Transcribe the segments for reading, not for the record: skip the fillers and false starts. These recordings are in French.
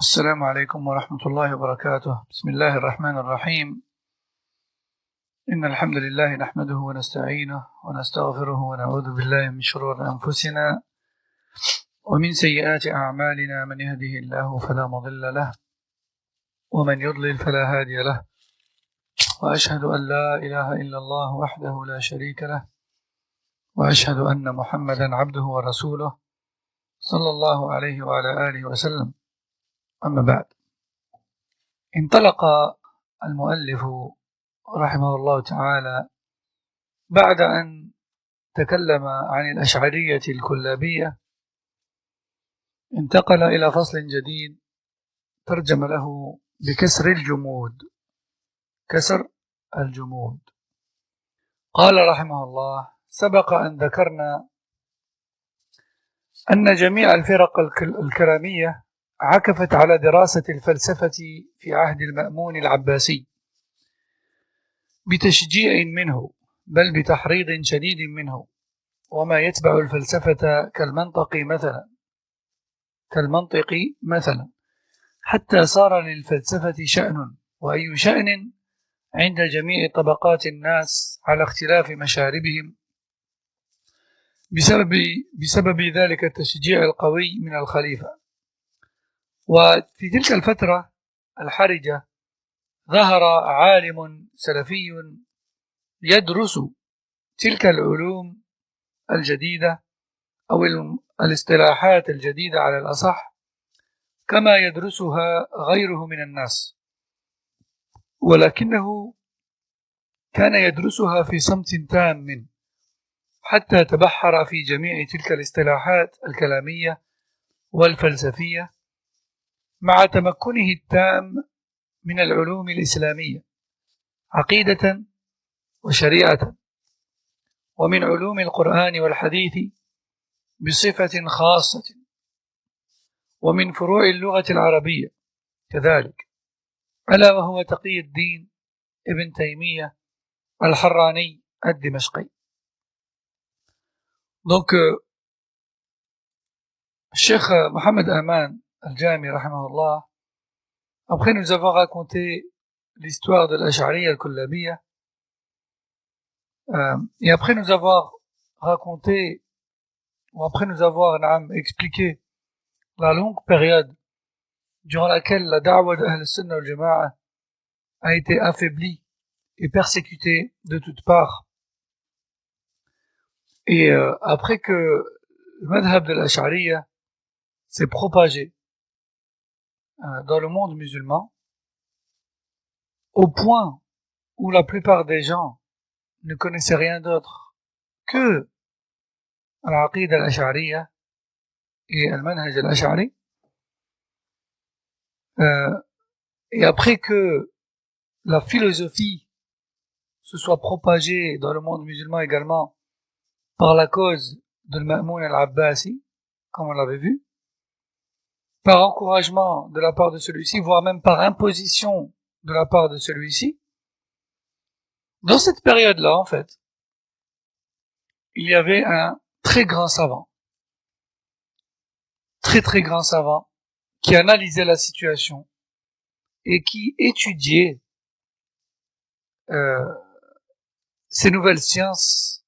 السلام عليكم ورحمة الله وبركاته. بسم الله الرحمن الرحيم. إن الحمد لله نحمده ونستعينه ونستغفره ونعوذ بالله من شرور أنفسنا ومن سيئات أعمالنا، من يهده الله فلا مضل له ومن يضلل فلا هادي له، وأشهد أن لا إله إلا الله وحده لا شريك له، وأشهد أن محمدا عبده ورسوله صلى الله عليه وعلى آله وسلم. أما بعد، انطلق المؤلف رحمه الله تعالى بعد أن تكلم عن الأشعرية الكلابية، انتقل إلى فصل جديد ترجم له بكسر الجمود. كسر الجمود. قال رحمه الله: سبق أن ذكرنا أن جميع الفرق الكلامية عكفت على دراسة الفلسفة في عهد المأمون العباسي بتشجيع منه، بل بتحريض شديد منه، وما يتبع الفلسفة كالمنطق مثلا، حتى صار للفلسفة شأن، وأي شأن عند جميع طبقات الناس على اختلاف مشاربهم بسبب ذلك التشجيع القوي من الخليفة. وفي تلك الفترة الحرجة ظهر عالم سلفي يدرس تلك العلوم الجديدة أو الاصطلاحات الجديدة على الأصح كما يدرسها غيره من الناس، ولكنه كان يدرسها في صمت تام حتى تبحر في جميع تلك الاصطلاحات الكلامية والفلسفية، مع تمكنه التام من العلوم الإسلامية عقيدة وشريعة، ومن علوم القرآن والحديث بصفة خاصة، ومن فروع اللغة العربية كذلك، ألا وهو تقي الدين ابن تيمية الحراني الدمشقي. Donc, Cheikh Mohamed Aman Al-Jami rahimahullah, après nous avoir raconté l'histoire de l'Ash'ariyya al-Kullabiyya, et après nous avoir raconté, ou après nous avoir expliqué la longue période durant laquelle la da'wa d'Ahl Sunnah wal Jama'a a été affaiblie et persécutée de toutes parts, et après que le madhab de l'Ash'ariyya s'est propagé dans le monde musulman, au point où la plupart des gens ne connaissaient rien d'autre que l'aqid al-Ash'ariyya et al-manhaj al-Ash'ari, et après que la philosophie se soit propagée dans le monde musulman également par la cause de Ma'moun al-Abbasi, comme on l'avait vu, par encouragement de la part de celui-ci, voire même par imposition de la part de celui-ci. Dans cette période-là, en fait, il y avait un très grand savant, très grand savant, qui analysait la situation et qui étudiait ces nouvelles sciences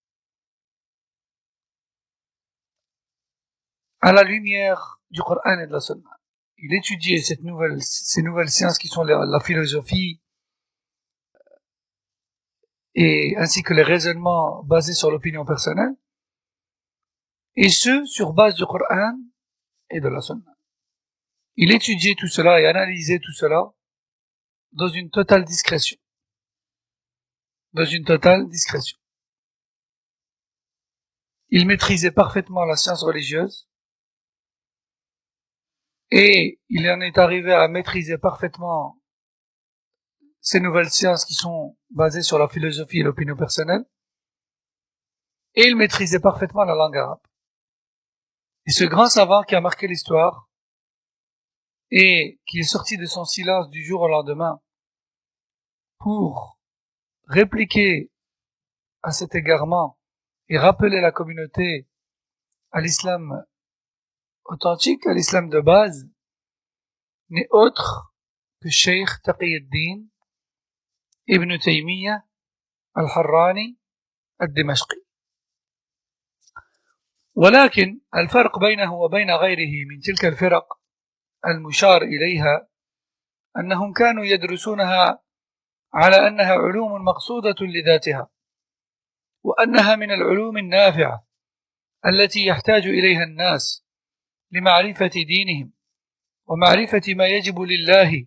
à la lumière du Coran et de la Sunna. Il étudiait ces nouvelles sciences qui sont la philosophie, et ainsi que les raisonnements basés sur l'opinion personnelle, et ce sur base du Coran et de la Sunna. Il étudiait tout cela et analysait tout cela dans une totale discrétion. Il maîtrisait parfaitement la science religieuse, et il en est arrivé à maîtriser parfaitement ces nouvelles sciences qui sont basées sur la philosophie et l'opinion personnelle, et il maîtrisait parfaitement la langue arabe. Et ce grand savant qui a marqué l'histoire et qui est sorti de son silence du jour au lendemain pour répliquer à cet égarement et rappeler la communauté à l'islam authentique, à l'islam de base, n'est autre que Cheikh Taqiyuddin Ibn Taymiyyah al-Harrani al-Dimashqi. ولكن الفرق بينه وبين غيره من تلك الفرق المشار إليها أنهم كانوا يدرسونها على أنها علوم مقصودة لذاتها، وأنها من العلوم النافعة التي يحتاج إليها الناس لمعرفة دينهم ومعرفة ما يجب لله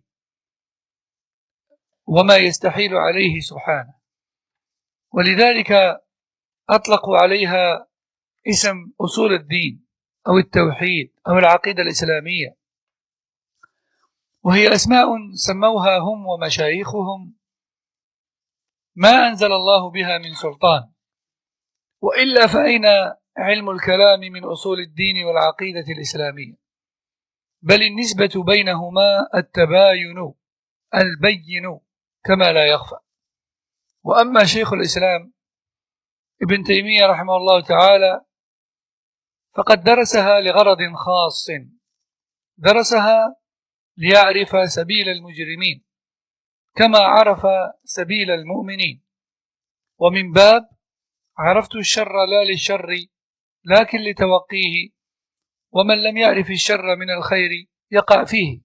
وما يستحيل عليه سبحانه، ولذلك أطلقوا عليها اسم أصول الدين أو التوحيد أو العقيدة الإسلامية، وهي أسماء سموها هم ومشايخهم ما أنزل الله بها من سلطان، وإلا فأين علم الكلام من أصول الدين والعقيدة الإسلامية؟ بل النسبة بينهما التباين البين كما لا يخفى. وأما شيخ الإسلام ابن تيمية رحمه الله تعالى فقد درسها لغرض خاص، درسها ليعرف سبيل المجرمين كما عرف سبيل المؤمنين، ومن باب عرفت الشر لا للشر لكن لتوقيه، ومن لم يعرف الشر من الخير يقع فيه.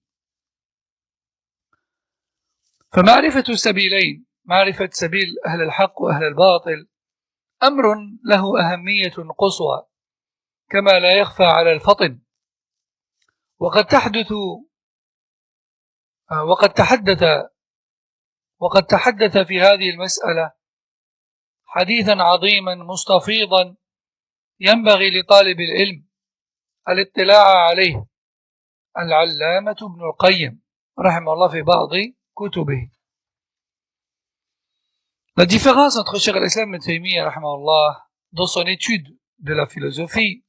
فمعرفة السبيلين، معرفة سبيل أهل الحق وأهل الباطل، أمر له أهمية قصوى كما لا يخفى على الفطن. وقد تحدث في هذه المسألة حديثا عظيما مستفيضا ينبغي لطالب العلم الاطلاع عليه العلامة ابن القيم رحمه الله في بعض كتبه. La différence entre Cheikh al-Islam ibn Taymiyyah rahimahullah dans son étude de la philosophie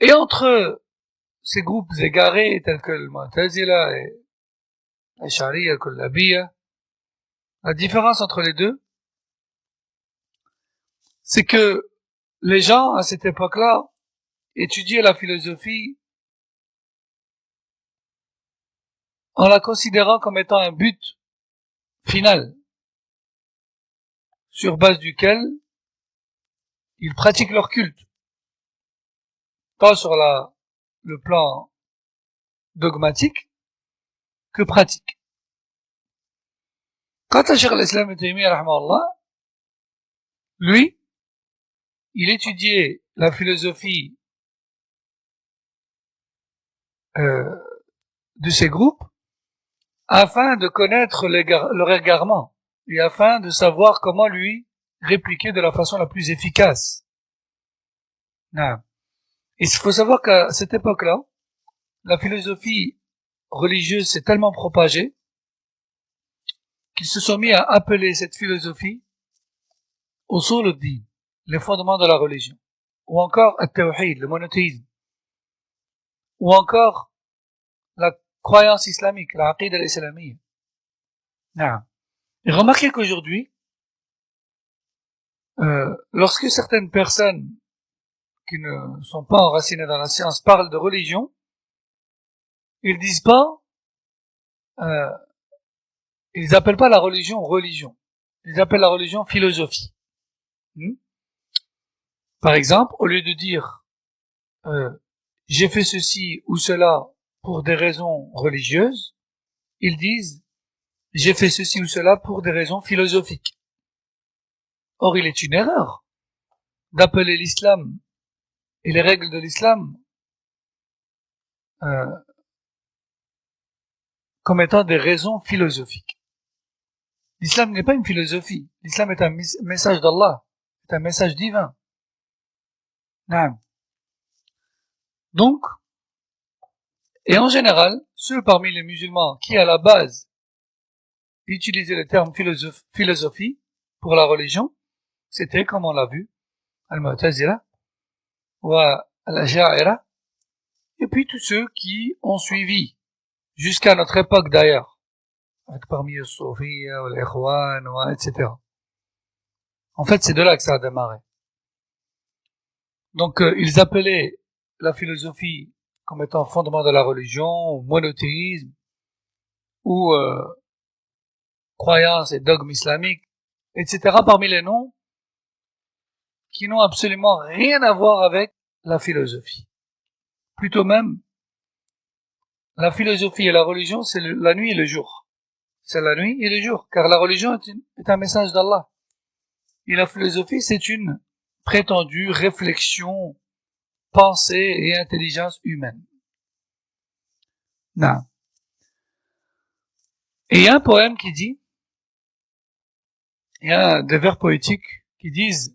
et entre ces groupes égarés tels que le Mu'tazila et l'Ash'ariyya al-Kullabiyya, la différence entre les deux, c'est que les gens à cette époque-là étudiaient la philosophie en la considérant comme étant un but final sur base duquel ils pratiquent leur culte, tant sur le plan dogmatique que pratique. Quant à Cheikh al-Islam ibn Taymiyyah rahimahullah, lui, il étudiait la philosophie de ces groupes afin de connaître leur égarement et afin de savoir comment lui répliquer de la façon la plus efficace. Non. Et il faut savoir qu'à cette époque-là, la philosophie religieuse s'est tellement propagée qu'ils se sont mis à appeler cette philosophie usul ad-din, les fondements de la religion, ou encore at-tawhid, le monothéisme, ou encore la croyance islamique, la aqida al-islamiyya. Non. Et remarquez qu'aujourd'hui, lorsque certaines personnes qui ne sont pas enracinées dans la science parlent de religion, ils disent pas, ils appellent pas la religion religion, ils appellent la religion philosophie. Par exemple, au lieu de dire j'ai fait ceci ou cela pour des raisons religieuses, ils disent j'ai fait ceci ou cela pour des raisons philosophiques. Or, il est une erreur d'appeler l'islam et les règles de l'islam comme étant des raisons philosophiques. L'islam n'est pas une philosophie. L'islam est un message d'Allah, est un message divin. Non. Donc, et en général, ceux parmi les musulmans qui à la base utilisaient le terme philosophie pour la religion, c'était, comme on l'a vu, al-Mu'tazila ou al-Ash'a'ira, et puis tous ceux qui ont suivi jusqu'à notre époque d'ailleurs, avec parmi les Soufis, les Ikhwan, etc. En fait, c'est de là que ça a démarré. Donc, ils appelaient la philosophie comme étant fondement de la religion, ou monothéisme, ou croyances et dogmes islamiques, etc. parmi les noms qui n'ont absolument rien à voir avec la philosophie. Plutôt même, la philosophie et la religion, c'est la nuit et le jour. C'est la nuit et le jour, car la religion est un message d'Allah. Et la philosophie, c'est une prétendue réflexion, pensée et intelligence humaine. Non. Et il y a un poème qui dit, il y a des vers poétiques qui disent,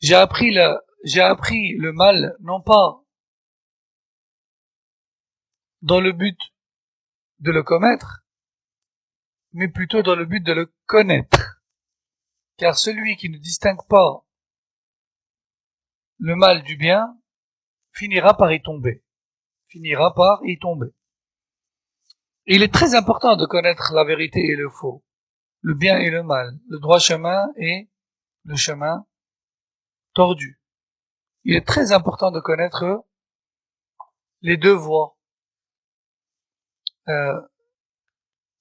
j'ai appris le mal, non pas dans le but de le commettre, mais plutôt dans le but de le connaître. Car celui qui ne distingue pas le mal du bien finira par y tomber. Et il est très important de connaître la vérité et le faux, le bien et le mal, le droit chemin et le chemin tordu. Il est très important de connaître les deux voies,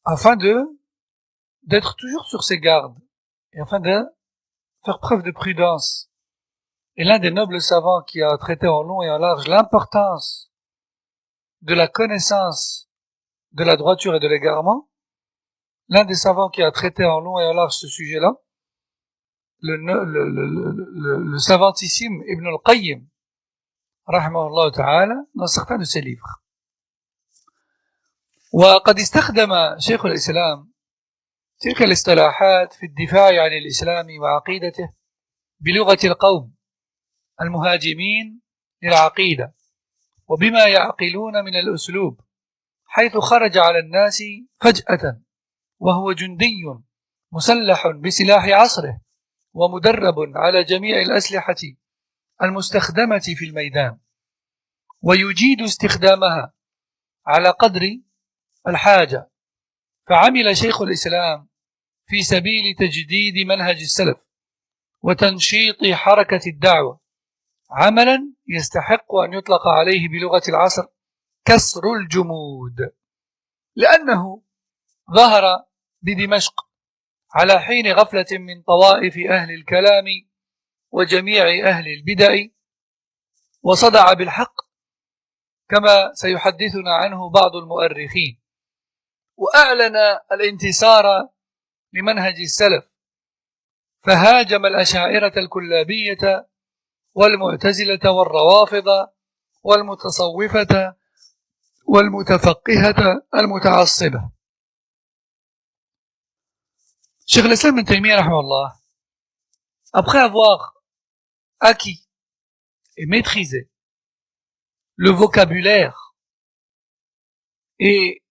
afin d'être toujours sur ses gardes, et afin de faire preuve de prudence. Et l'un des nobles savants qui a traité en long et en large l'importance de la connaissance de la droiture et de l'égarement, l'un des savants qui a traité en long et en large ce sujet-là, le savantissime Ibn al-Qayyim, rahimahullah ta'ala, dans certains de ses livres. وقد استخدم شيخ الإسلام تلك الاصطلاحات في الدفاع عن الإسلام وعقيدته بلغة القوم المهاجمين للعقيدة وبما يعقلون من الأسلوب حيث خرج على الناس فجأة وهو جندي مسلح بسلاح عصره ومدرب على جميع الأسلحة المستخدمة في الميدان ويجيد استخدامها على قدر الحاجة. فعمل شيخ الإسلام في سبيل تجديد منهج السلف وتنشيط حركة الدعوة عملا يستحق أن يطلق عليه بلغة العصر كسر الجمود، لأنه ظهر بدمشق على حين غفلة من طوائف أهل الكلام وجميع أهل البدع وصدع بالحق كما سيحدثنا عنه بعض المؤرخين، وأعلن الانتصار لمنهج السلف، فهاجم الأشاعرة الكلابية والمعتزلة والروافض والمتصوفة والمتفقهة المتعصبة. Cheikh l'Islam Ibn Taymiyyah rahimahullah, après avoir acquis et maîtrisé le vocabulaire et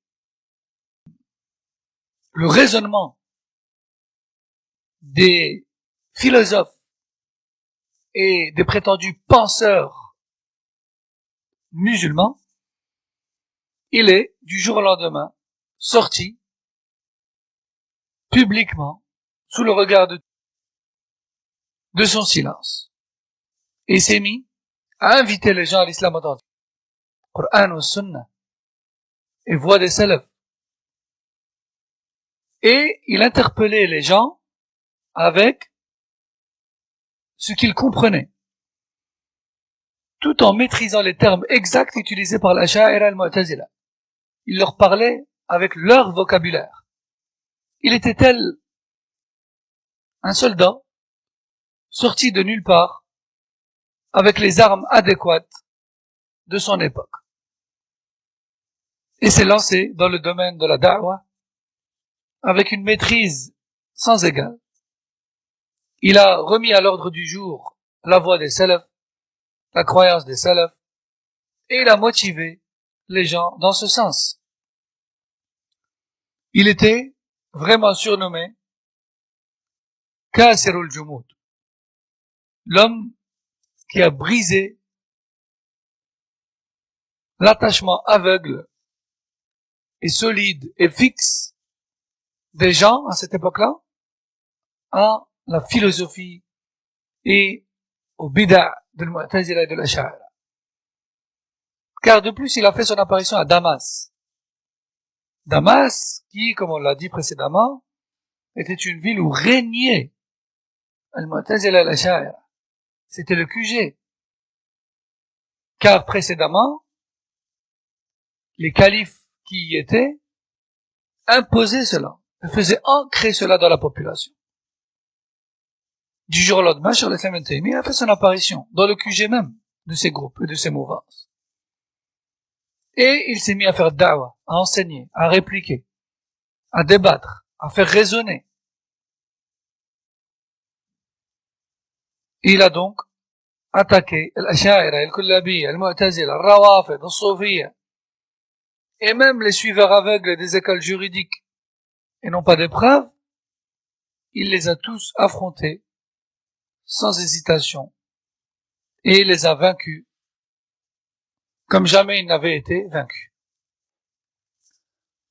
le raisonnement des philosophes et des prétendus penseurs musulmans, il est, du jour au lendemain, sorti publiquement, sous le regard de son silence, et s'est mis à inviter les gens à l'islam authentique, Coran ou Sunna, et voix des salafs. Et il interpellait les gens avec ce qu'ils comprenaient, tout en maîtrisant les termes exacts utilisés par l'Asha'ira et al-Mu'tazila. Il leur parlait avec leur vocabulaire. Il était tel un soldat sorti de nulle part avec les armes adéquates de son époque. Et s'est lancé dans le domaine de la da'wah avec une maîtrise sans égale. Il a remis à l'ordre du jour la voix des salafs, la croyance des salafs, et il a motivé les gens dans ce sens. Il était vraiment surnommé Kasirul Jumud, l'homme qui a brisé l'attachement aveugle et solide et fixe des gens à cette époque-là à la philosophie et au bid'a de l'Mu'tazila et de l'Ash'ari. Car de plus, il a fait son apparition à Damas. Damas, qui, comme on l'a dit précédemment, était une ville où régnait Al-Mu'tazila al-Ash'ari. C'était le QG. Car précédemment, les califes qui y étaient imposaient cela, faisaient ancrer cela dans la population. Du jour au lendemain, Cheikh al-Islam Ibn Taymiyyah a fait son apparition dans le QG même de ces groupes et de ces mouvances. Et il s'est mis à faire da'wah, à enseigner, à répliquer, à débattre, à faire raisonner. Il a donc attaqué al-Ash'ari, al-Kullabi, al-Mu'tazila, al-Rawafid, al-Soufiyya, et même les suiveurs aveugles des écoles juridiques et non pas des preuves, il les a tous affrontés sans hésitation et il les a vaincus comme jamais il n'avait été vaincu.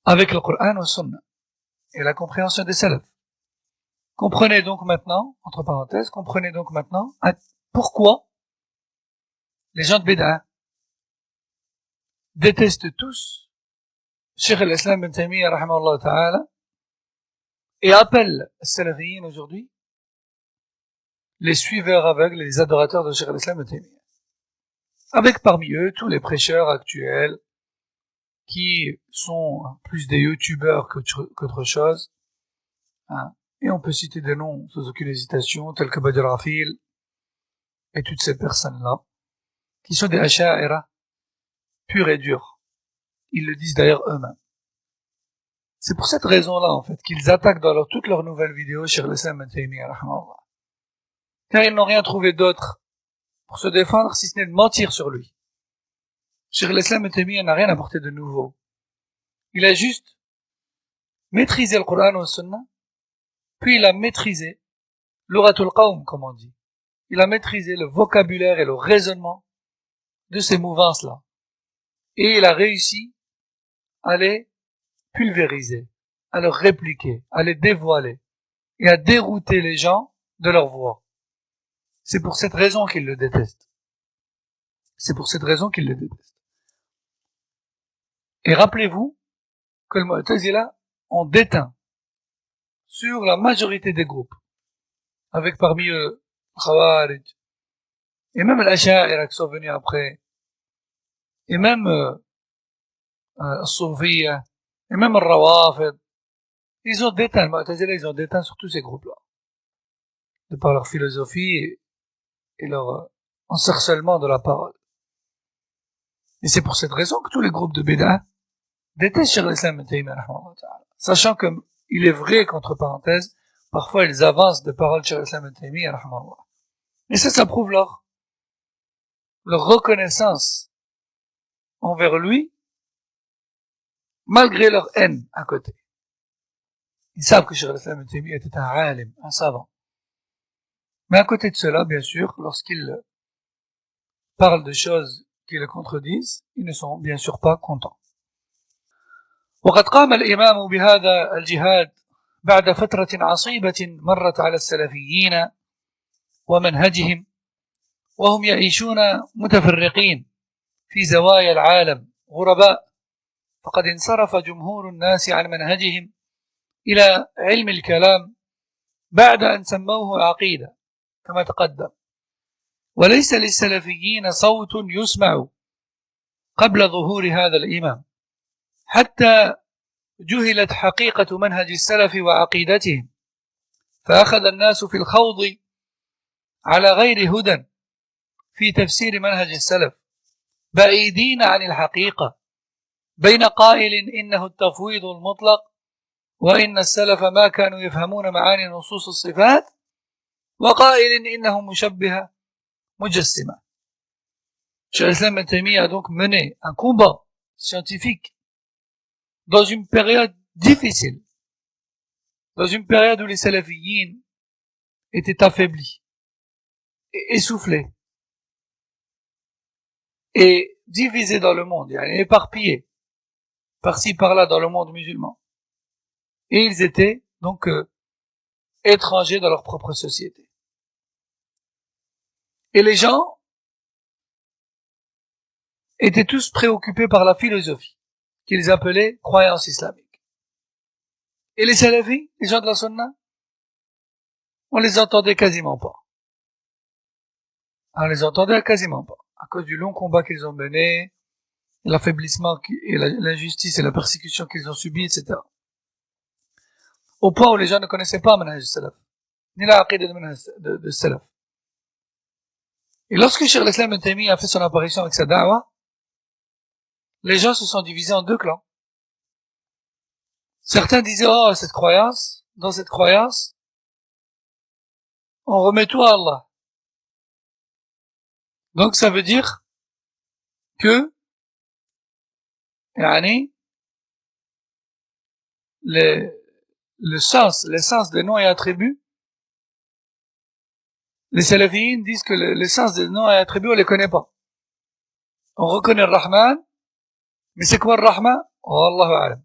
Avec le Coran et le Sunna et la compréhension des salafs. Comprenez donc maintenant, entre parenthèses, pourquoi les gens de Bid'a détestent tous Cheikh al-Islam Ibn Taymiyyah rahimahullah ta'ala et appellent les salafiyyin aujourd'hui les suiveurs aveugles et les adorateurs de Cheikh al-Islam Ibn Taymiyyah. Avec parmi eux tous les prêcheurs actuels qui sont plus des youtubeurs qu'autre chose. Et on peut citer des noms sans aucune hésitation, tels que Badr Rafil et toutes ces personnes-là, qui sont des Asha'ira purs et durs. Ils le disent d'ailleurs eux-mêmes. C'est pour cette raison-là, en fait, qu'ils attaquent dans toutes leurs nouvelles vidéos Cheikh al-Islam Ibn Taymiyyah rahimahullah. Car ils n'ont rien trouvé d'autre pour se défendre si ce n'est de mentir sur lui. Cheikh al-Islam Ibn Taymiyyah n'a rien apporté de nouveau. Il a juste maîtrisé le Coran et le Sunna, puis il a maîtrisé l'uratul qawm, comme on dit. Il a maîtrisé le vocabulaire et le raisonnement de ces mouvances-là. Et il a réussi à les pulvériser, à les répliquer, à les dévoiler et à dérouter les gens de leur voie. C'est pour cette raison qu'il le déteste. Et rappelez-vous que le Mu'tazila ont déteint sur la majorité des groupes, avec parmi eux Khawarij, et même l'Asha'ira qui sont venus après, et même Soufiyya, et même le Rawafid. Ils ont déteint, le Mu'tazila, ils ont déteint sur tous ces groupes-là, de par leur philosophie et leur encercellement de la parole. Et c'est pour cette raison que tous les groupes de Bid'a détestent Cheikh al-Islam Ibn Taymiyyah, sachant que il est vrai qu'entre parenthèses, parfois ils avancent de paroles Cheikh al-Islam Ibn Taymiyyah. Et ça prouve leur reconnaissance envers lui, malgré leur haine à côté. Ils savent que Cheikh al-Islam Ibn Taymiyyah était un alim, un savant. Mais à côté de cela, bien sûr, lorsqu'ils parlent de choses qui le contredisent, ils ne sont bien sûr pas contents. وقد قام الإمام بهذا الجهاد بعد فترة عصيبة مرت على السلفيين ومنهجهم وهم يعيشون متفرقين في زوايا العالم غرباء فقد انصرف جمهور الناس عن منهجهم إلى علم الكلام بعد أن سموه عقيدة كما تقدم وليس للسلفيين صوت يسمع قبل ظهور هذا الإمام حتى جهلت حقيقة منهج السلف وعقيدتهم فأخذ الناس في الخوض على غير هدى في تفسير منهج السلف بعيدين عن الحقيقة بين قائل إنه التفويض المطلق وإن السلف ما كانوا يفهمون معاني نصوص الصفات وقائل إنه مشبهة مجسمة. Cheikh al-Islam Ibn Taymiyyah a donc mené un combat scientifique dans une période difficile, dans une période où les salafiyyin étaient affaiblis et essoufflés et divisés dans le monde, éparpillés par-ci par-là dans le monde musulman. Et ils étaient donc étrangers dans leur propre société. Et les gens étaient tous préoccupés par la philosophie, qu'ils appelaient croyance islamique. Et les salafis, les gens de la sunna, on les entendait quasiment pas. On les entendait quasiment pas, à cause du long combat qu'ils ont mené, l'affaiblissement et l'injustice et la persécution qu'ils ont subi, etc. Au point où les gens ne connaissaient pas manhaj salaf, ni la aqida de salaf. Et lorsque Cheikh l'Islam Ibn Taymiyyah a fait son apparition avec sa da'wah, les gens se sont divisés en deux clans. Certains disaient, oh, dans cette croyance, on remet tout à Allah. Donc ça veut dire que, yani, l'essence des noms et attributs, les salafiyines disent que l'essence des noms et attributs, on les connaît pas. On reconnaît le Rahman, mais c'est quoi le Rahman? Oh, Allahu a'lam.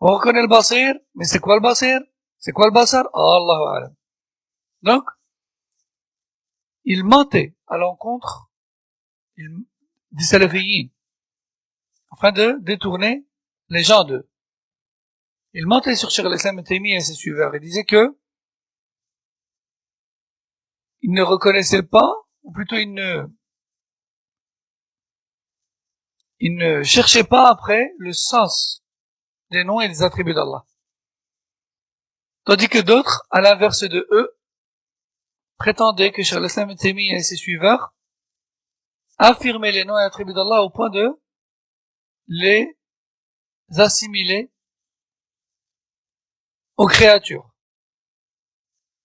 On reconnaît le Basir, mais c'est quoi le Basir? C'est quoi le Basar? Oh, Allahu a'lam. Donc, ils mentaient à l'encontre des salafiyines, afin de détourner les gens d'eux. Ils mentaient sur Cheikh l'Islam Ibn Taymiyyah et ses suiveurs. Ils disaient que ils ne reconnaissaient pas, ou plutôt ils ne cherchaient pas après le sens des noms et des attributs d'Allah. Tandis que d'autres, à l'inverse de eux, prétendaient que Cheikh l'Islam Ibn Taymiyyah et ses suiveurs affirmaient les noms et attributs d'Allah au point de les assimiler aux créatures.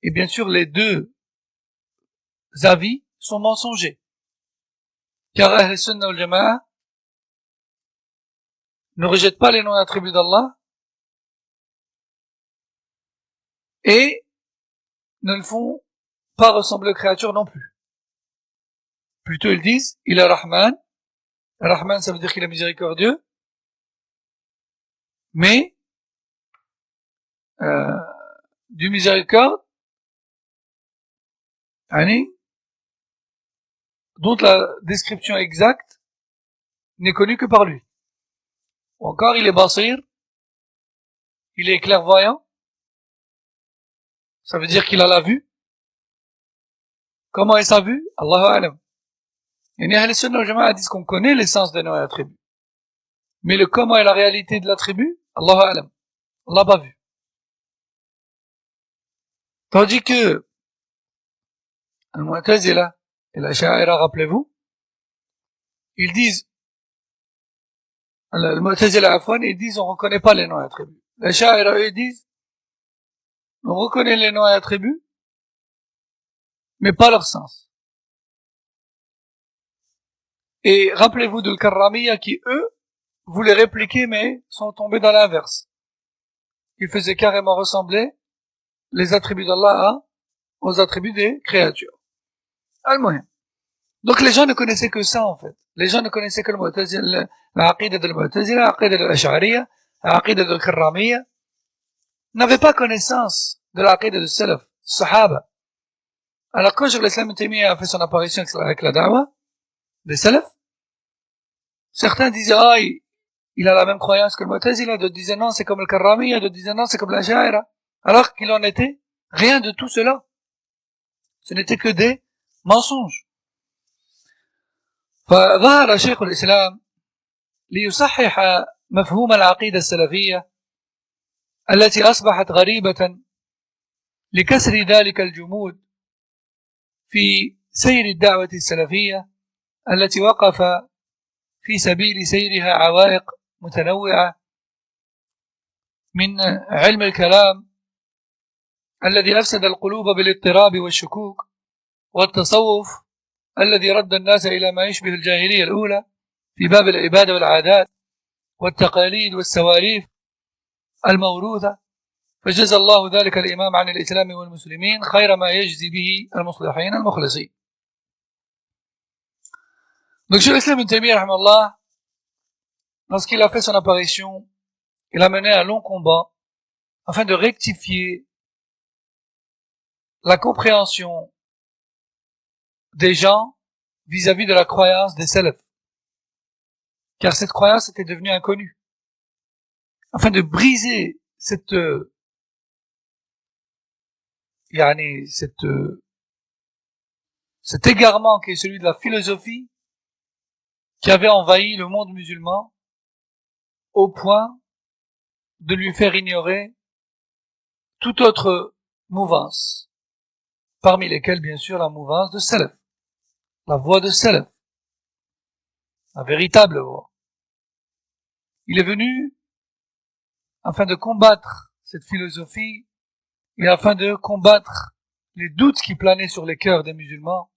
Et bien sûr, les deux avis sont mensongers. Car Ahl Sunnah wal Jama'a ne rejette pas les noms et attributs d'Allah et ne le font pas ressembler aux créatures non plus. Plutôt ils disent, il est Rahman. Rahman, ça veut dire qu'il est miséricordieux. Mais, du miséricorde, dont la description exacte n'est connue que par lui. Ou encore, il est basir, il est clairvoyant, ça veut dire qu'il a la vue. Comment est sa vue? Allahu a'lam. Et Ahl Sunnah wal Jama'a disent qu'on connaît l'essence des noms et attributs. Mais le comment et la réalité de l'attribut, Allahu a'lam. On l'a pas vu. Tandis que Al-Mu'tazila et l'Ash'a'ira, rappelez-vous, ils disent, Al-Mu'tazila Afwan, ils disent on reconnaît pas les noms et attributs. L'Ash'a'ira, ils disent on reconnaît les noms et attributs, mais pas leur sens. Et rappelez-vous de Al-Karramiyya qui, eux, voulaient répliquer, mais sont tombés dans l'inverse. Ils faisaient carrément ressembler les attributs d'Allah aux attributs des créatures. Al-Muhim. Donc les gens ne connaissaient que ça, en fait. Les gens ne connaissaient que l'aqida de Al-Mu'tazila, l'aqida de l'Ash'ariyya, l'aqida de Al-Karramiyya, n'avaient pas connaissance de l'aqida de Salaf, Sahaba. Alors quand Cheikh l'Islam Ibn Taymiyyah a fait son apparition avec la da'wah des Salaf, certains disaient, ah, il a la même croyance que le Mu'tazila, d'autres disaient non, c'est comme le Karramiyya, d'autres disaient non, c'est comme l'Ash'ariyya. Alors qu'il en était rien de tout cela. Ce n'était que des mensonges. فظهر شيخ الإسلام ليصحح مفهوم العقيدة السلفية التي أصبحت غريبة لكسر ذلك الجمود في سير الدعوة السلفية التي وقف في سبيل سيرها عوائق متنوعة من علم الكلام الذي أفسد القلوب بالاضطراب والشكوك، والتصوف الذي رد الناس إلى ما يشبه الجاهلية الأولى في باب العبادة والعادات والتقاليد والسواليف الموروثة، فجزى الله ذلك الإمام عن الإسلام والمسلمين خير ما يجزي به المصلحين المخلصين. Donc Cheikh l'Islam Ibn Taymiyyah rahimahullah, lorsqu'il a fait son apparition, il a mené un long combat afin de rectifier la compréhension des gens vis-à-vis de la croyance des salafs. car cette croyance était devenue inconnue. Afin de briser cet égarement qui est celui de la philosophie qui avait envahi le monde musulman au point de lui faire ignorer toute autre mouvance, parmi lesquelles bien sûr la mouvance de Salaf, la voie de Salaf, la véritable voie. Il est venu afin de combattre cette philosophie et afin de combattre les doutes qui planaient sur les cœurs des musulmans.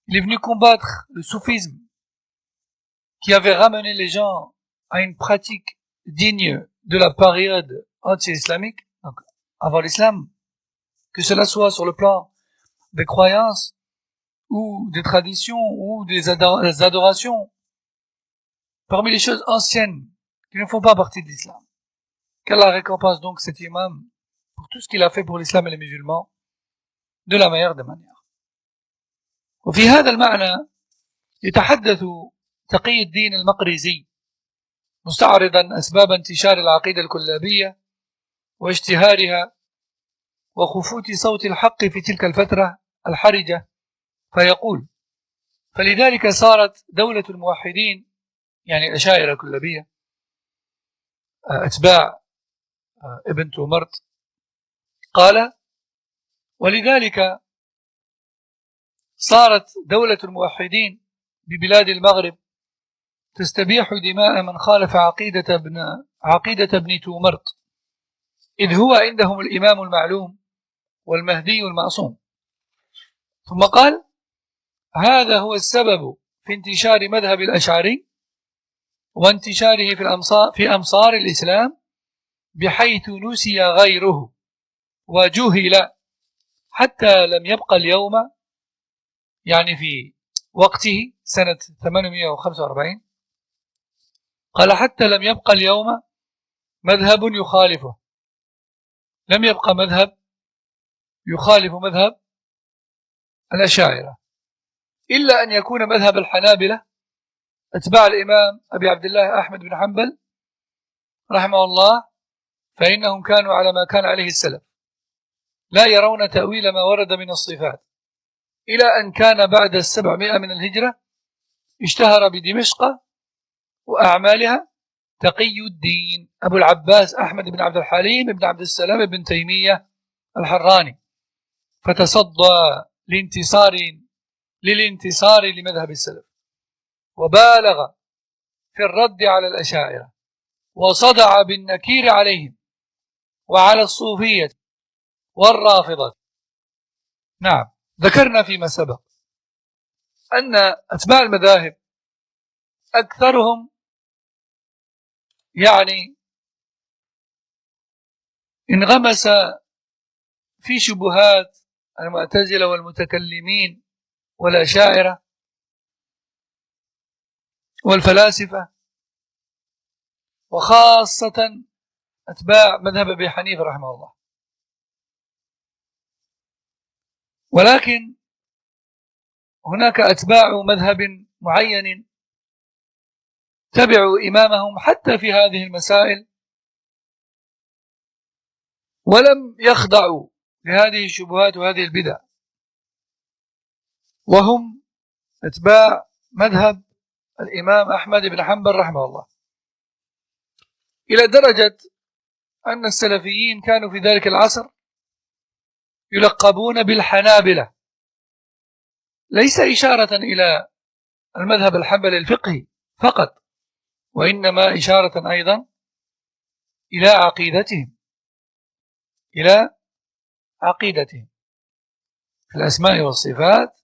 Il est venu combattre le soufisme qui avait ramené les gens à une pratique digne de la période anti-islamique, donc avant l'islam, que cela soit sur le plan des croyances ou des traditions ou des adorations, parmi les choses anciennes qui ne font pas partie de l'islam. Qu'Allah récompense donc cet imam pour tout ce qu'il a fait pour l'islam et les musulmans de la meilleure des manières. وفي هذا المعنى يتحدث تقي الدين المقريزي مستعرضا أسباب انتشار العقيدة الكلابية واشتهارها وخفوت صوت الحق في تلك الفترة الحرجة، فيقول: فلذلك صارت دولة الموحدين، يعني الأشاعرة الكلابية أتباع ابن تومرت، قال: ولذلك صارت دولة الموحدين ببلاد المغرب تستبيح دماء من خالف عقيدة ابن تومرت، إذ هو عندهم الإمام المعلوم والمهدي المعصوم. ثم قال: هذا هو السبب في انتشار مذهب الأشعري وانتشاره في أمصار الإسلام، بحيث نسي غيره وجهل حتى لم يبقى اليوم، يعني في وقته سنة 845، قال: حتى لم يبقى اليوم مذهب يخالفه، لم يبقى مذهب يخالف مذهب الأشاعرة، إلا أن يكون مذهب الحنابلة أتباع الإمام أبي عبد الله أحمد بن حنبل رحمه الله، فإنهم كانوا على ما كان عليه السلف، لا يرون تأويل ما ورد من الصفات، إلى أن كان بعد 700 من الهجرة اشتهر بدمشق وأعمالها تقي الدين أبو العباس أحمد بن عبد الحليم بن عبد السلام بن تيمية الحراني، فتصدى للانتصار لمذهب السلف، وبالغ في الرد على الأشاعرة، وصدع بالنكير عليهم وعلى الصوفية والرافضة. نعم، ذكرنا فيما سبق أن أتباع المذاهب أكثرهم يعني انغمس في شبهات المعتزلة والمتكلمين والأشاعرة والفلاسفة، وخاصة أتباع مذهب أبي حنيفة رحمه الله. ولكن هناك أتباع مذهب معين تبعوا إمامهم حتى في هذه المسائل، ولم يخضعوا لهذه الشبهات وهذه البدع، وهم أتباع مذهب الإمام أحمد بن حنبل رحمه الله، إلى درجة أن السلفيين كانوا في ذلك العصر يلقبون بالحنابلة، ليس إشارة إلى المذهب الحنبلي الفقهي فقط، وإنما إشارة أيضا إلى عقيدتهم في الأسماء والصفات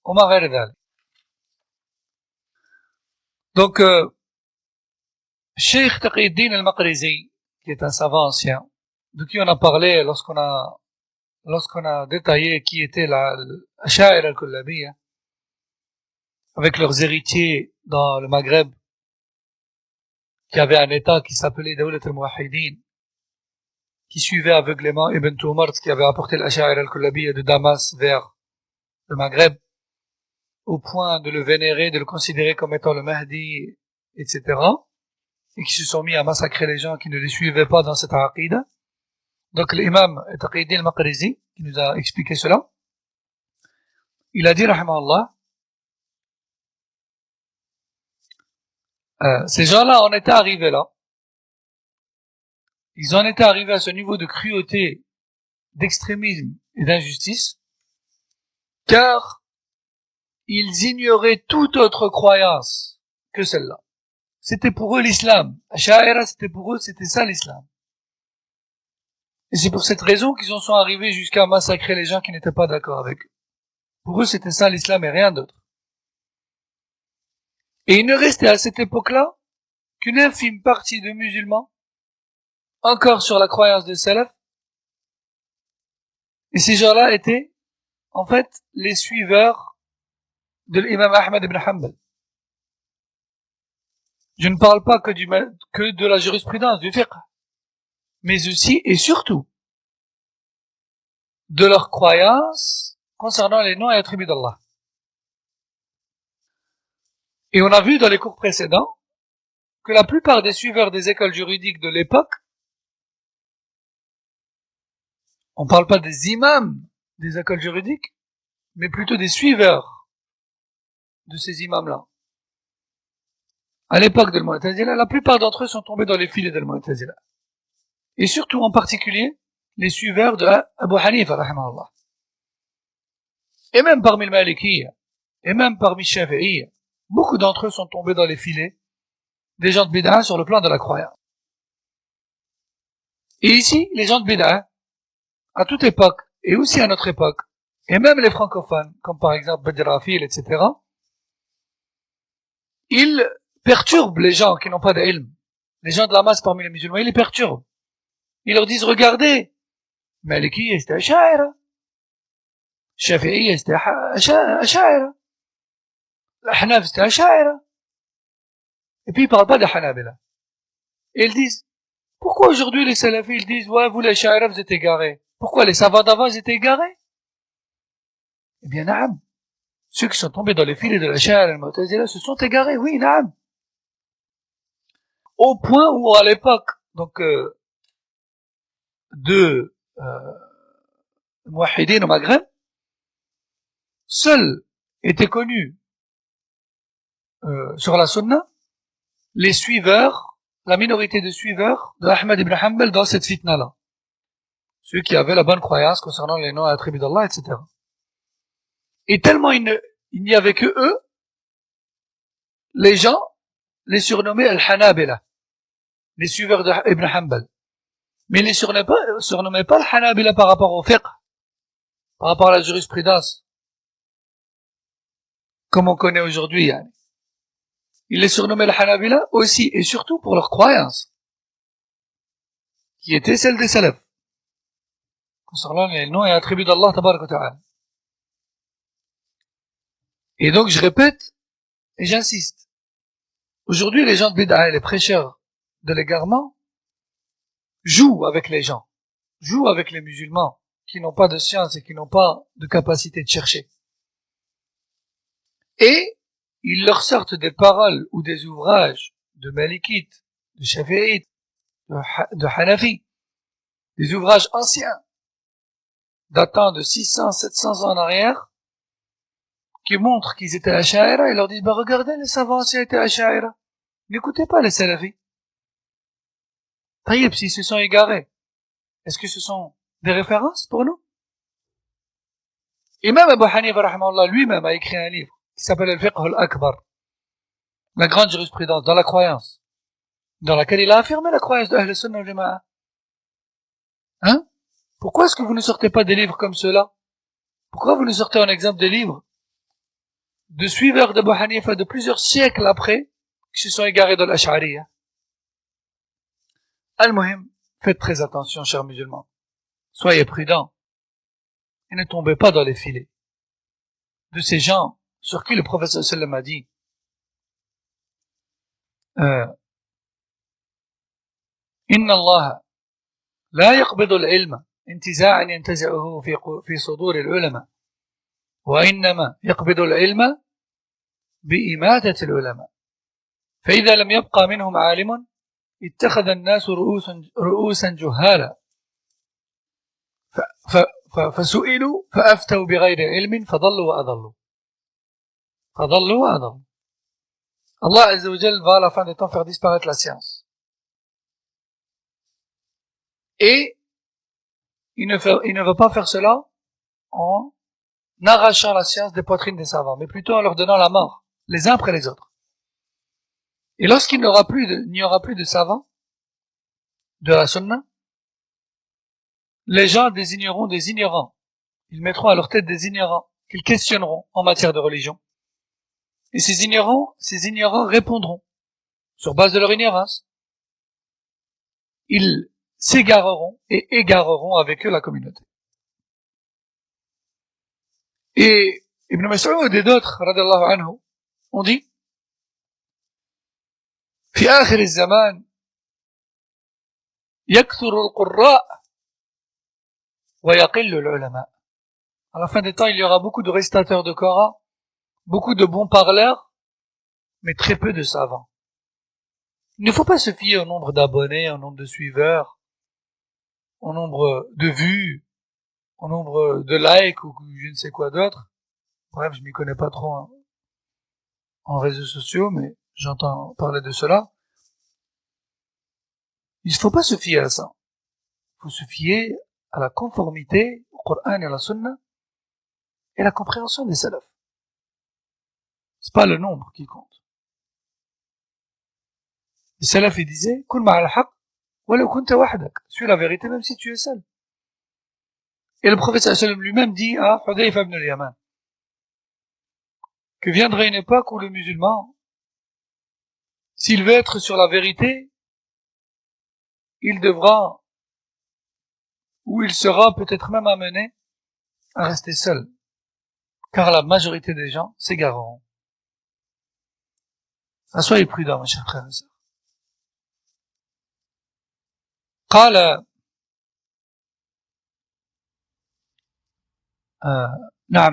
وما غير ذلك. Donc, Cheikh Taqiyuddin al-Maqrizi, qui est un savant ancien, de qui on a parlé lorsqu'on a détaillé qui était la Asha'ira al-Kullabiyya, avec leurs héritiers dans le Maghreb, qui avait un état qui s'appelait Dawlat al-Muwahhidin, qui suivait aveuglément Ibn Tumart, qui avait apporté l'Asha'ira al-Kullabiyya de Damas vers le Maghreb, au point de le vénérer, de le considérer comme étant le Mahdi etc. et qui se sont mis à massacrer les gens qui ne les suivaient pas dans cette aqida. Donc l'imam Taqiyuddin al-Maqrizi, qui nous a expliqué cela, il a dit, rahimahullah, ces gens-là en étaient arrivés là. Ils en étaient arrivés à ce niveau de cruauté, d'extrémisme et d'injustice, car ils ignoraient toute autre croyance que celle-là. C'était pour eux l'islam. Ash'aira, c'était pour eux, c'était ça l'islam. Et c'est pour cette raison qu'ils en sont arrivés jusqu'à massacrer les gens qui n'étaient pas d'accord avec eux. Pour eux, c'était ça l'islam et rien d'autre. Et il ne restait à cette époque-là qu'une infime partie de musulmans, encore sur la croyance des salaf, et ces gens-là étaient, en fait, les suiveurs de l'imam Ahmad ibn Hanbal. Je ne parle pas que de la jurisprudence, du fiqh, mais aussi et surtout de leur croyance concernant les noms et attributs d'Allah. Et on a vu dans les cours précédents que la plupart des suiveurs des écoles juridiques de l'époque, on ne parle pas des imams des écoles juridiques, mais plutôt des suiveurs de ces imams-là. À l'époque de Mu'tazila, la plupart d'entre eux sont tombés dans les filets de Mu'tazila. Et surtout, en particulier, les suiveurs de Abu Hanifa, rahimahullah. Et même parmi le Malikiyya, et même parmi le Shafi'iyya, beaucoup d'entre eux sont tombés dans les filets des gens de bid'a sur le plan de la croyance. Et ici, les gens de bid'a, à toute époque, et aussi à notre époque, et même les francophones, comme par exemple Badrafil, etc., ils perturbent les gens qui n'ont pas d'ilm. Les gens de la masse parmi les musulmans, ils les perturbent. Ils leur disent, regardez, Malikiyya, c'était Ash'aira. Shafi'iyya, c'était Ash'aira. Hanaf, c'était Ash'aira. Et puis ils parlent pas de Hanabila. Et ils disent, pourquoi aujourd'hui les salafis, ils disent, ouais, vous les Ash'aira, vous êtes égarés. Pourquoi les savants d'avant, ils étaient égarés? Eh bien, naam. Ceux qui sont tombés dans les filets de la Ash'aira et le Mu'tazila se sont égarés, oui, naam. Au point où, à l'époque, donc, de Mouahidine au Maghreb, seuls étaient connus sur la Sunna les suiveurs, la minorité de suiveurs de Ahmad ibn Hanbal dans cette fitna-là. Ceux qui avaient la bonne croyance concernant les noms et attributs d'Allah, etc. Et tellement il n'y avait que eux, les gens les surnommaient Al-Hanabila, les suiveurs d'Ibn Hanbal. Mais ils ne les surnommaient pas Al-Hanabila par rapport au fiqh, par rapport à la jurisprudence, comme on connaît aujourd'hui. Yani. Ils les surnommaient Al-Hanabila aussi et surtout pour leur croyance, qui était celle des salafs, concernant les noms et attributs d'Allah tabarak wa ta'ala. Et donc je répète et j'insiste. Aujourd'hui les gens de bid'a et les prêcheurs de l'égarement jouent avec les gens, jouent avec les musulmans qui n'ont pas de science et qui n'ont pas de capacité de chercher. Et ils leur sortent des paroles ou des ouvrages de Malikites, de Shafi'ites, de Hanafi, des ouvrages anciens, datant de 600, 700 ans en arrière, qui montrent qu'ils étaient Ash'aira et leur disent, regardez, les savants anciens étaient Ash'aira. N'écoutez pas les salafis. Taïb, s'ils se sont égarés, est-ce que ce sont des références pour nous? Et même Abu Hanifa, rahimahullah, lui-même a écrit un livre qui s'appelle Al-Fiqh al-Akbar, la grande jurisprudence, dans la croyance, dans laquelle il a affirmé la croyance de Ahl Sunnah wal Jama'a. Hein? Pourquoi est-ce que vous ne sortez pas des livres comme ceux-là? Pourquoi vous ne sortez en exemple des livres de suiveurs d'Abu Hanifa de plusieurs siècles après, qui se sont égarés dans l'Ash'ariyya? Al-Muhim, faites très attention, chers musulmans. Soyez prudents. Et ne tombez pas dans les filets de ces gens sur qui le prophète sallallahu alayhi wa sallam a dit Inna Allah la yaqbidu al-ilma intiza'an yantaza'uhu fi sudur al-ulama wa innama yaqbidu al-ilma bi'imatati al-ulama فإذا لم يبقى منهم عالم اتخذ الناس رؤوسا جهالا فسئلوا فأفتوا بغير علم فضلوا وأضلوا. Allah Azza wa Jal va à la fin des temps faire disparaître la science. Et il ne veut pas faire cela en arrachant la science des poitrines des savants, mais plutôt en leur donnant la mort, les uns après les autres. Et lorsqu'il n'y aura plus de savants de la sunna, les gens désigneront des ignorants. Ils mettront à leur tête des ignorants qu'ils questionneront en matière de religion. Et ces ignorants répondront sur base de leur ignorance. Ils s'égareront et égareront avec eux la communauté. Et Ibn Mas'ud et d'autres, radiyallahu anhu, ont dit في آخر الزمان يكثر القراء ويقل العلماء. À la fin des temps, il y aura beaucoup de récitateurs de Coran, beaucoup de bons parleurs, mais très peu de savants. Il ne faut pas se fier au nombre d'abonnés, au nombre de suiveurs, au nombre de vues, au nombre de likes ou je ne sais quoi d'autre. Bref, je m'y connais pas trop en réseaux sociaux, mais j'entends parler de cela. Il ne faut pas se fier à ça. Il faut se fier à la conformité au Coran et à la Sunna et la compréhension des salafs. C'est pas le nombre qui compte. Les salafs, ils disaient, Kun ma'al haq, walau kunta wahdak. Suis la vérité même si tu es seul. Et le prophète sallallahu alayhi wa sallam lui-même dit à Hudayfa ibn al-Yaman que viendrait une époque où le musulman, s'il veut être sur la vérité, il devra, ou il sera peut-être même amené à rester seul, car la majorité des gens s'égareront. Soyez prudents, mes chers frères et sœurs.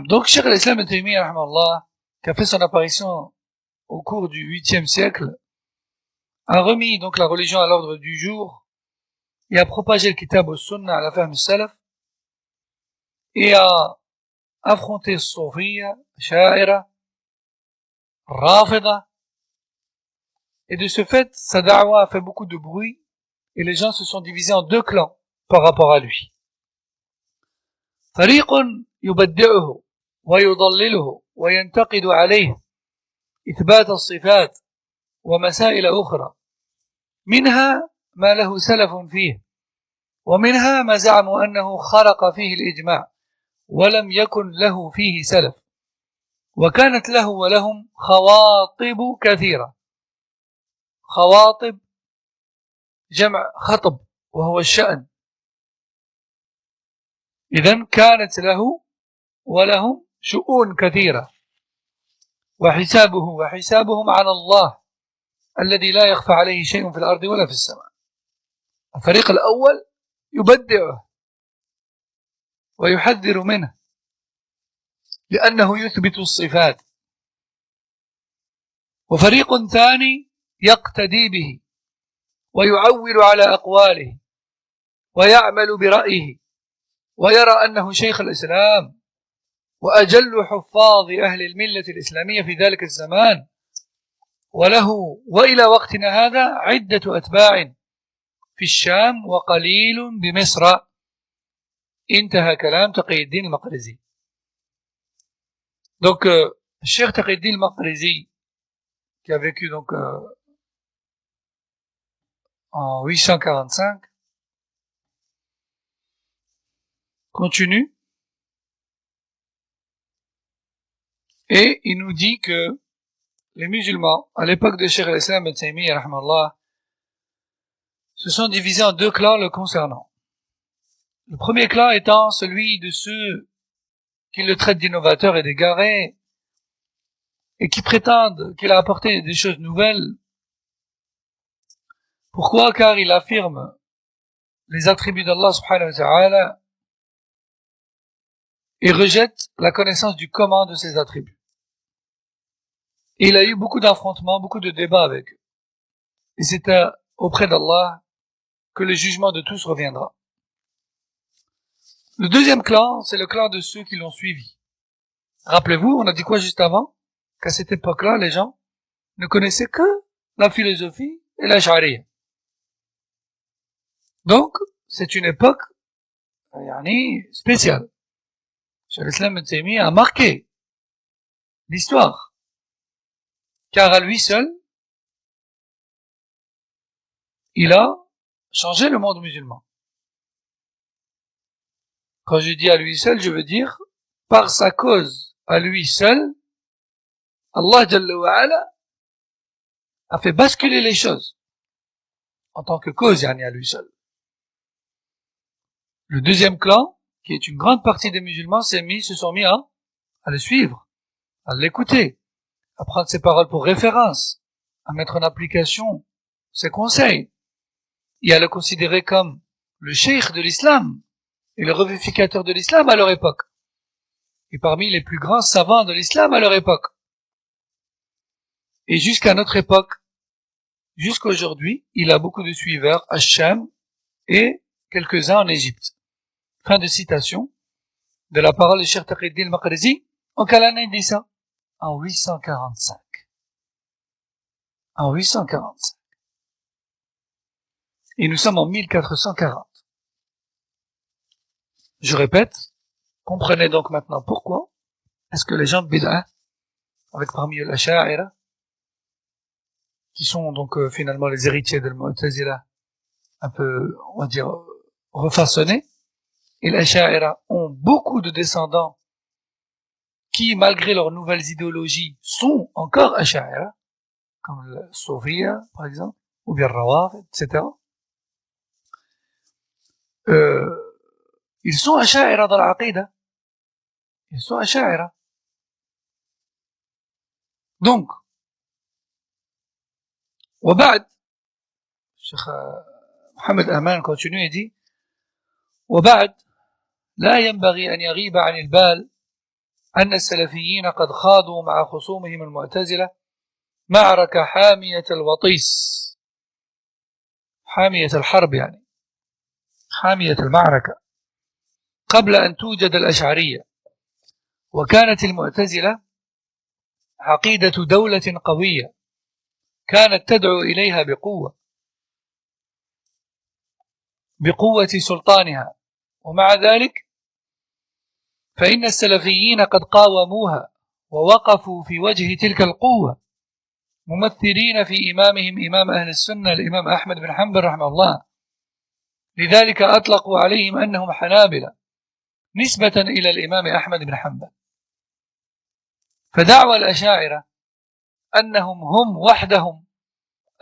Donc, Cheikh al-Islam ibn Taymiyyah, rahimahullah, qui a fait son apparition au cours du 8e siècle, a remis donc la religion à l'ordre du jour et a propagé le kitab au sunna à la fahmi salaf et a affronté Soufiyya, Sha'ira, Rafida, et de ce fait, sa da'wa a fait beaucoup de bruit et les gens se sont divisés en deux clans par rapport à lui. فريق يبدعه ويضلله وينتقد عليه إثبات الصفات ومسائل أخرى منها ما له سلف فيه ومنها ما زعموا أنه خرق فيه الإجماع ولم يكن له فيه سلف وكانت له ولهم خواطب كثيرة. خواطب جمع خطب وهو الشأن. إذن كانت له ولهم شؤون كثيرة وحسابهم على الله الذي لا يخفى عليه شيء في الأرض ولا في السماء. الفريق الأول يبدعه ويحذر منه لأنه يثبت الصفات، وفريق ثاني يقتدي به ويعول على أقواله ويعمل برأيه ويرى أنه شيخ الإسلام وأجل حفاظ أهل الملة الإسلامية في ذلك الزمان، وله وإلى وقتنا هذا عدة أتباع في الشام وقليل بمصر. انتهى كلام تقي الدين المقريزي. Donc, Cheikh Taqi-ud-Din al-Maqrizi, qui a vécu donc en 845, continue et il nous dit que les musulmans, à l'époque de Cheikh al-Islam ibn Taymiyyah, rahmallah, se sont divisés en deux clans le concernant. Le premier clan étant celui de ceux qui le traitent d'innovateur et d'égaré et qui prétendent qu'il a apporté des choses nouvelles. Pourquoi? Car il affirme les attributs d'Allah subhanahu wa ta'ala et rejette la connaissance du comment de ces attributs. Et il a eu beaucoup d'affrontements, beaucoup de débats avec eux. et c'est auprès d'Allah que le jugement de tous reviendra. Le deuxième clan, c'est le clan de ceux qui l'ont suivi. Rappelez-vous, on a dit quoi juste avant? Qu'à cette époque-là, les gens ne connaissaient que la philosophie et la charia. Donc, c'est une époque spéciale. Cheikh l'Islam Ibn Taymiyyah a marqué l'histoire, car à lui seul, il a changé le monde musulman. Quand je dis à lui seul, je veux dire, par sa cause, à lui seul, Allah Jalla wa Ala a fait basculer les choses, en tant que cause, à lui seul. Le deuxième clan, qui est une grande partie des musulmans, se sont mis à le suivre, à l'écouter, à prendre ses paroles pour référence, à mettre en application ses conseils, et à le considérer comme le cheikh de l'islam, et le revivificateur de l'islam à leur époque, et parmi les plus grands savants de l'islam à leur époque. Et jusqu'à notre époque, jusqu'à aujourd'hui, il a beaucoup de suiveurs à Cham et quelques-uns en Égypte. Fin de citation de la parole de Cheikh Taqiyuddin al-Maqrizi. En quelle année il dit ça? En 845. En 845. Et nous sommes en 1440. Je répète, comprenez donc maintenant pourquoi est-ce que les gens de Bid'ah, avec parmi eux l'Asha'ira, qui sont donc finalement les héritiers de l'Mu'tazila, un peu, on va dire, refaçonnés, et les Asha'ira ont beaucoup de descendants qui, malgré leurs nouvelles idéologies, sont encore Asha'ira, comme le Soufia, par exemple, ou bien Rawaf, etc. Ils sont Asha'ira dans l'Aqida. Ils sont Asha'ira. Donc, وبعد الشيخ محمد أمان continue et dit وبعد لا ينبغي أن يغيب عن البال أن السلفيين قد خاضوا مع خصومهم المعتزلة معركة حامية الوطيس، حامية الحرب يعني، حامية المعركة، قبل أن توجد الأشعرية. وكانت المعتزلة عقيدة دولة قوية كانت تدعو إليها بقوة سلطانها، ومع ذلك فإن السلفيين قد قاوموها ووقفوا في وجه تلك القوة، ممثلين في إمامهم إمام أهل السنة الإمام أحمد بن حنبل رحمه الله. لذلك أطلقوا عليهم أنهم حنابلة نسبة إلى الإمام أحمد بن حنبل. فدعوى الأشاعرة أنهم هم وحدهم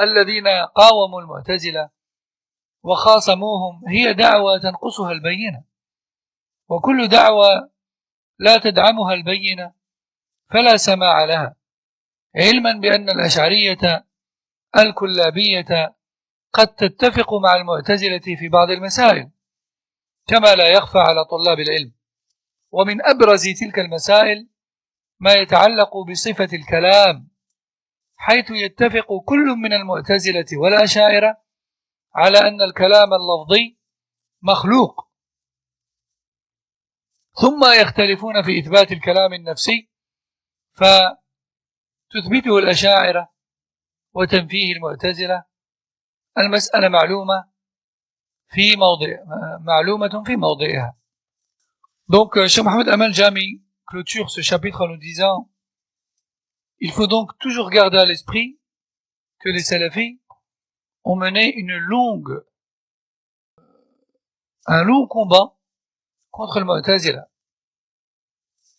الذين قاوموا المعتزلة وخاصموهم هي دعوى تنقصها البينة، وكل دعوى لا تدعمها البينة فلا سماع لها، علما بأن الأشعرية الكلابية قد تتفق مع المعتزلة في بعض المسائل كما لا يخفى على طلاب العلم. ومن أبرز تلك المسائل ما يتعلق بصفة الكلام، حيث يتفق كل من المعتزلة والأشاعرة على أن الكلام اللفظي مخلوق، ثم يختلفون في إثبات الكلام النفسي، فتثبته الأشاعرة وتنفيه المعتزلة. المسألة معلومة في موضعها. Donc, Cheikh Mohamed Amal Jami clôture ce chapitre en nous disant: il faut donc toujours garder à l'esprit que les salafis ont mené un long combat contre le Mu'tazila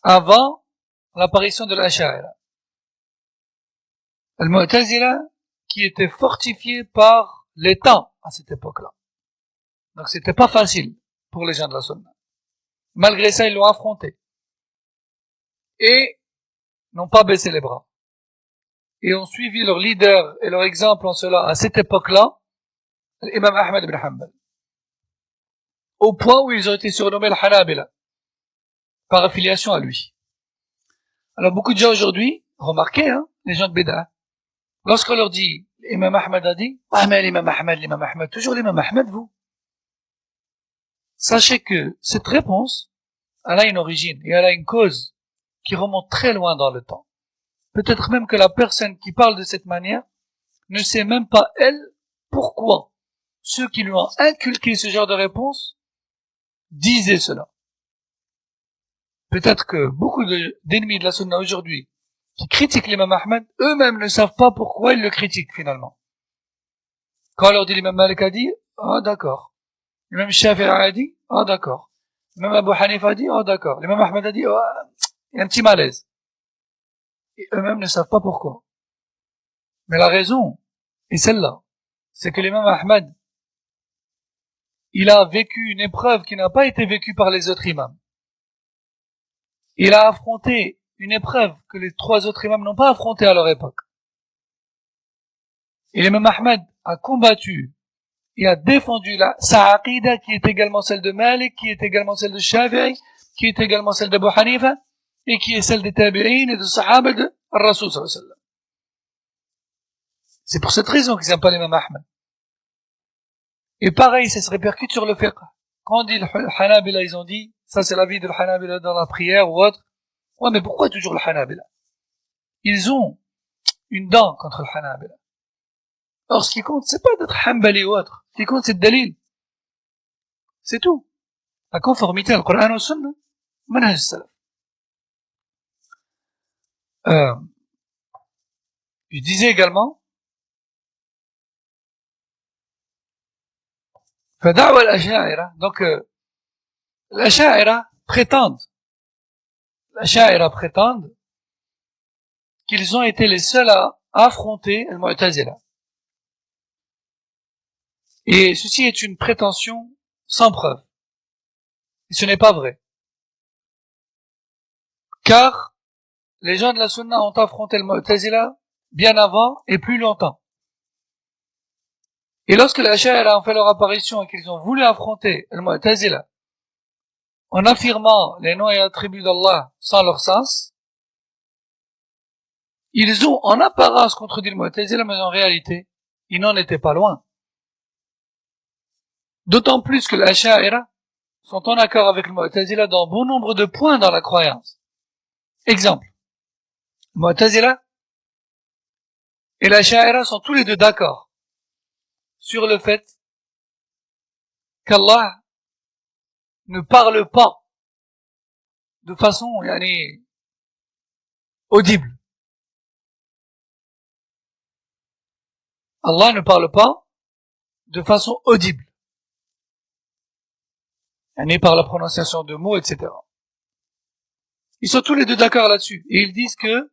avant l'apparition de l'Asha'ira. Le Mu'tazila qui était fortifié par les temps à cette époque-là. Donc c'était pas facile pour les gens de la Sunna. Malgré ça, ils l'ont affronté et n'ont pas baissé les bras et ont suivi leur leader et leur exemple en cela à cette époque-là, l'imam Ahmed ibn Hanbal, au point où ils ont été surnommés le Hanabila par affiliation à lui. Alors beaucoup de gens aujourd'hui, remarquez, les gens de Bid'ah, lorsqu'on leur dit l'imam Ahmed a dit, ah mais l'imam Ahmed, toujours l'imam Ahmed, vous. Sachez que cette réponse, elle a une origine et elle a une cause qui remonte très loin dans le temps. Peut-être même que la personne qui parle de cette manière ne sait même pas, elle, pourquoi ceux qui lui ont inculqué ce genre de réponse disaient cela. Peut-être que beaucoup d'ennemis de la sunna aujourd'hui qui critiquent l'imam Ahmed, eux-mêmes ne savent pas pourquoi ils le critiquent finalement. Quand on leur dit l'imam Malik a dit, ah d'accord. L'imam Shafi'i a dit, ah d'accord. L'imam Abu Hanifa a dit, ah d'accord. L'imam Ahmed a dit, ah, il y a un petit malaise. Et eux-mêmes ne savent pas pourquoi. Mais la raison est celle-là. C'est que l'imam Ahmed, il a vécu une épreuve qui n'a pas été vécue par les autres imams. Il a affronté une épreuve que les 3 autres imams n'ont pas affrontée à leur époque. Et l'imam Ahmed a combattu et a défendu sa aqida qui est également celle de Malik, qui est également celle de Shafi'i, qui est également celle d'Abu Hanifa, et qui est celle des tabi'in et des sahaba de Rasul sallallahu alayhi wa sallam. C'est pour cette raison qu'ils n'aiment pas l'imam Ahmed. Et pareil, ça se répercute sur le fiqh. Quand on dit le Hanabila, ils ont dit, ça c'est l'avis de le Hanabila dans la prière ou autre. Ouais, mais pourquoi toujours le Hanabila? Ils ont une dent contre le Hanabila. Alors, ce qui compte, c'est pas d'être Hanbali ou autre. Ce qui compte, c'est le dalil. C'est tout. La conformité au Coran et au Sunna. Manhaj salaf. Je disais également, فدعوى الأشاعرة, donc l'Asha'ira prétendent qu'ils ont été les seuls à affronter le Mu'tazila. Et ceci est une prétention sans preuve. Et ce n'est pas vrai. Car les gens de la Sunna ont affronté le Mu'tazila bien avant et plus longtemps. Et lorsque les Ash'ari ont fait leur apparition et qu'ils ont voulu affronter le Mu'tazila en affirmant les noms et attributs d'Allah sans leur sens, ils ont en apparence contredit le Mu'tazila, mais en réalité, ils n'en étaient pas loin. D'autant plus que les Ash'ari sont en accord avec le Mu'tazila dans bon nombre de points dans la croyance. Exemple, le Mu'tazila et les Ash'ari sont tous les deux d'accord sur le fait qu'Allah ne parle pas de façon audible. Allah ne parle pas de façon audible. Par la prononciation de mots, etc. Ils sont tous les deux d'accord là-dessus. Et ils disent que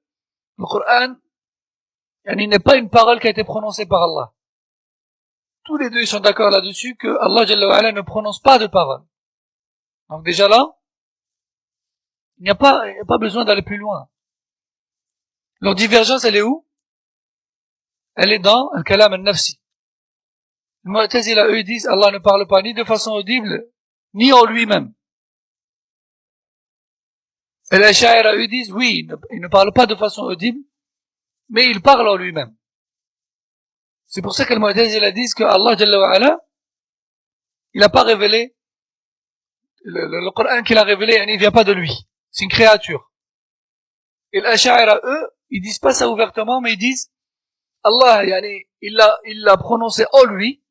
le Coran n'est pas une parole qui a été prononcée par Allah. Tous les deux ils sont d'accord là-dessus que Allah Jalla wa Ala ne prononce pas de parole. Donc déjà là, il n'y a pas besoin d'aller plus loin. Leur divergence, elle est où? Elle est dans le kalam al-nafsi. Les Mu'tazila, eux, disent Allah ne parle pas ni de façon audible, ni en lui-même. Et les Ash'ari, eux, disent oui, il ne parle pas de façon audible, mais il parle en lui-même. C'est pour ça que les Mu'tazila disent que Allah Jalla wa Ala, il n'a pas révélé, le Coran qu'il a révélé, il ne vient pas de lui. C'est une créature. Et les Ash'ari, eux, ils disent pas ça ouvertement, mais ils disent Allah, il l'a prononcé en lui,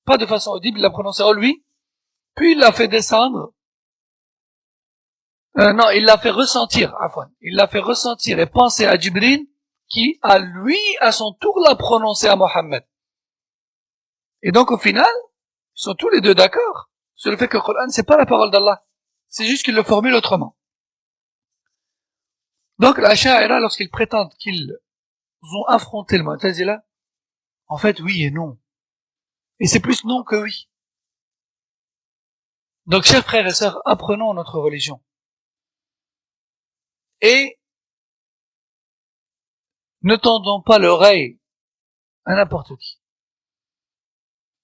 pas de façon audible, il l'a prononcé en lui, puis il l'a fait descendre, non, il l'a fait ressentir, il l'a fait ressentir et penser à Jibril, qui, à son tour, l'a prononcé à Mohammed. Et donc, au final, ils sont tous les deux d'accord sur le fait que le Coran, c'est pas la parole d'Allah. C'est juste qu'ils le formulent autrement. Donc, l'Asha'ira, lorsqu'ils prétendent qu'ils ont affronté le Mu'tazila, en fait, oui et non. Et c'est plus non que oui. Donc, chers frères et sœurs, apprenons notre religion. Et ne tendons pas l'oreille à n'importe qui.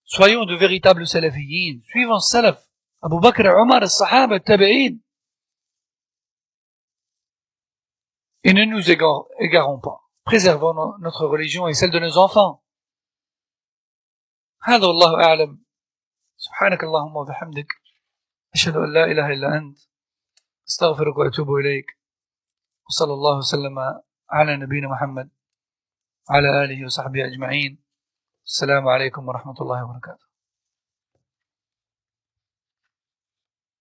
Soyons de véritables salafiyin, suivons salaf, Abu Bakr, Omar, Sahaba, Tabi'in. Et ne nous égarons pas. Préservons notre religion et celle de nos enfants. هذا والله أعلم. سبحانك اللهم وبحمدك، أشهد أن لا إله إلا أنت، أستغفرك وأتوب إليك. وصلى الله وسلم على نبينا محمد على آله وصحبه أجمعين. السلام عليكم ورحمة الله وبركاته.